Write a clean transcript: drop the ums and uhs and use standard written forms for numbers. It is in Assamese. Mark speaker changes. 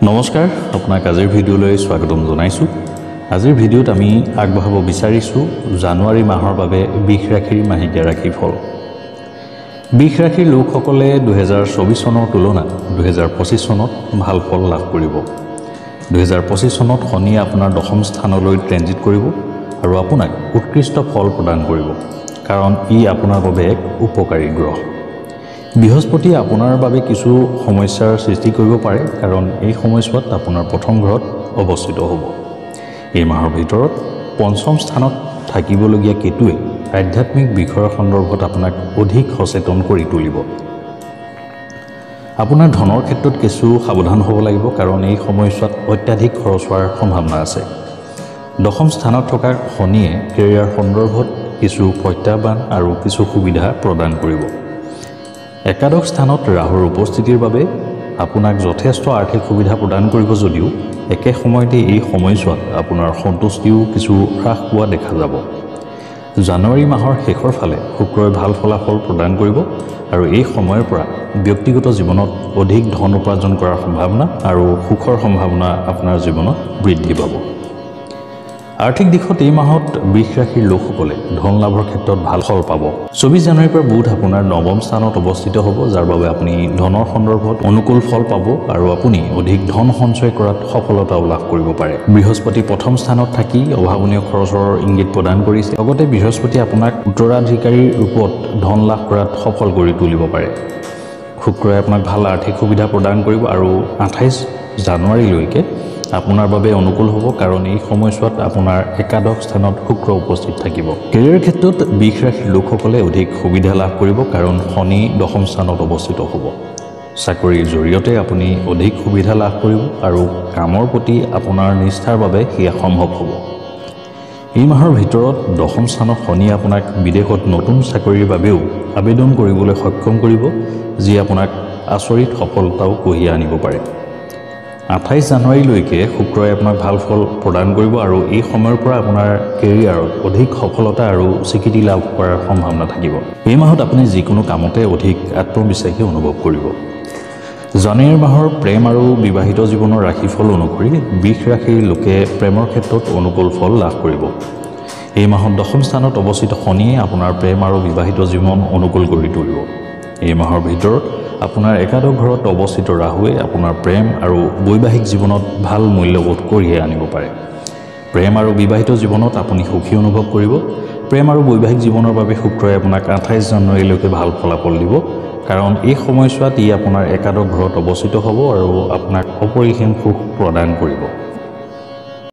Speaker 1: নমস্কাৰ আপোনাক আজিৰ ভিডিঅ'লৈ স্বাগতম জনাইছো। আজিৰ ভিডিঅ'ত আমি আগবঢ়াব বিচাৰিছো জানুৱাৰী মাহৰ বাবে বৃষ ৰাশিৰ মাহিকীয়া ৰাশিফল। বৃষ ৰাশিৰ লোকসকলে 2024 চনৰ তুলনাত 2025 চনত ভাল ফল লাভ কৰিব। 2025 চনত শনিয়ে আপোনাৰ দশম স্থানলৈ ট্ৰেনজিট কৰিব আৰু আপোনাক উৎকৃষ্ট ফল প্ৰদান কৰিব, কাৰণ ই আপোনাৰ বাবে এক উপকাৰী গ্ৰহ। বৃহস্পতি আপোনাৰ বাবে কিছু সমস্যাৰ সৃষ্টি কৰিব পাৰে, কাৰণ এই সময়ছোৱাত আপোনাৰ প্ৰথম ঘৰত অৱস্থিত হ'ব। এই মাহৰ ভিতৰত পঞ্চম স্থানত থাকিবলগীয়া কেতুৱে আধ্যাত্মিক বিষয়ৰ সন্দৰ্ভত আপোনাক অধিক সচেতন কৰি তুলিব। আপোনাৰ ধনৰ ক্ষেত্ৰত কিছু সাৱধান হ'ব লাগিব, কাৰণ এই সময়ছোৱাত অত্যাধিক খৰচ হোৱাৰ সম্ভাৱনা আছে। দশম স্থানত থকা শনিয়ে কেৰিয়াৰ সন্দৰ্ভত কিছু প্ৰত্যাহ্বান আৰু কিছু সুবিধা প্ৰদান কৰিব। একাদশ স্থানত ৰাহুৰ উপস্থিতিৰ বাবে আপোনাক যথেষ্ট আৰ্থিক সুবিধা প্ৰদান কৰিব, যদিও একে সময়তে এই সময়ছোৱাত আপোনাৰ সন্তুষ্টিও কিছু হ্ৰাস পোৱা দেখা যাব। জানুৱাৰী মাহৰ শেষৰ ফালে শুক্ৰই ভাল ফলাফল প্ৰদান কৰিব আৰু এই সময়ৰ পৰা ব্যক্তিগত জীৱনত অধিক ধন উপাৰ্জন কৰাৰ সম্ভাৱনা আৰু সুখৰ সম্ভাৱনা আপোনাৰ জীৱনত বৃদ্ধি পাব। আৰ্থিক দিশত এই মাহত বৃষ ৰাশিৰ লোকসকলে ধন লাভৰ ক্ষেত্ৰত ভাল ফল পাব। 24 জানুৱাৰীৰ পৰা বুধ আপোনাৰ নৱম স্থানত অৱস্থিত হ'ব, যাৰ বাবে আপুনি ধনৰ সন্দৰ্ভত অনুকূল ফল পাব আৰু আপুনি অধিক ধন সঞ্চয় কৰাত সফলতাও লাভ কৰিব পাৰে। বৃহস্পতি প্ৰথম স্থানত থাকি অভাৱনীয় খৰচৰ ইংগিত প্ৰদান কৰিছে। লগতে বৃহস্পতি আপোনাক উত্তৰাধিকাৰীৰ ৰূপত ধন লাভ কৰাত সফল কৰি তুলিব পাৰে। শুক্ৰই আপোনাক ভাল আৰ্থিক সুবিধা প্ৰদান কৰিব আৰু 28 জানুৱাৰীলৈকে আপোনাৰ বাবে অনুকূল হ'ব, কাৰণ এই সময়ছোৱাত আপোনাৰ একাদশ স্থানত শুক্ৰ উপস্থিত থাকিব। কেৰিয়াৰ ক্ষেত্ৰত বৃষ ৰাশিৰ লোকসকলে অধিক সুবিধা লাভ কৰিব, কাৰণ শনি দশম স্থানত অৱস্থিত হ'ব। চাকৰিৰ জৰিয়তে আপুনি অধিক সুবিধা লাভ কৰিব আৰু কামৰ প্ৰতি আপোনাৰ নিষ্ঠাৰ বাবে সেয়া সম্ভৱ হ'ব। এই মাহৰ ভিতৰত দশম স্থানত শনিয়ে আপোনাক বিদেশত নতুন চাকৰিৰ বাবেও আবেদন কৰিবলৈ সক্ষম কৰিব, যি আপোনাক আচৰিত সফলতাও কঢ়িয়াই আনিব পাৰে। 28 জানুৱাৰীলৈকে শুক্ৰই আপোনাক ভাল ফল প্ৰদান কৰিব আৰু এই সময়ৰ পৰা আপোনাৰ কেৰিয়াৰত অধিক সফলতা আৰু স্বীকৃতি লাভ কৰাৰ সম্ভাৱনা থাকিব। এই মাহত আপুনি যিকোনো কামতে অধিক আত্মবিশ্বাসী অনুভৱ কৰিব। জানুৱাৰী মাহৰ প্ৰেম আৰু বিবাহিত জীৱনৰ ৰাশিফল অনুসৰি বৃষ ৰাশিৰ লোকে প্ৰেমৰ ক্ষেত্ৰত অনুকূল ফল লাভ কৰিব। এই মাহত দশম স্থানত অৱস্থিত শনিয়ে আপোনাৰ প্ৰেম আৰু বিবাহিত জীৱন অনুকূল কৰি তুলিব। এই মাহৰ ভিতৰত আপোনাৰ একাদশ ঘৰত অৱস্থিত ৰাহুৱে আপোনাৰ প্ৰেম আৰু বৈবাহিক জীৱনত ভাল মূল্যবোধ কঢ়িয়াই আনিব পাৰে। প্ৰেম আৰু বিবাহিত জীৱনত আপুনি সুখী অনুভৱ কৰিব। প্ৰেম আৰু বৈবাহিক জীৱনৰ বাবে শুক্ৰই আপোনাক 28 জানুৱাৰীলৈকে ভাল ফলাফল দিব, কাৰণ এই সময়ছোৱাত ই আপোনাৰ একাদশ ঘৰত অৱস্থিত হ'ব আৰু আপোনাক অপৰিসীম সুখ প্ৰদান কৰিব।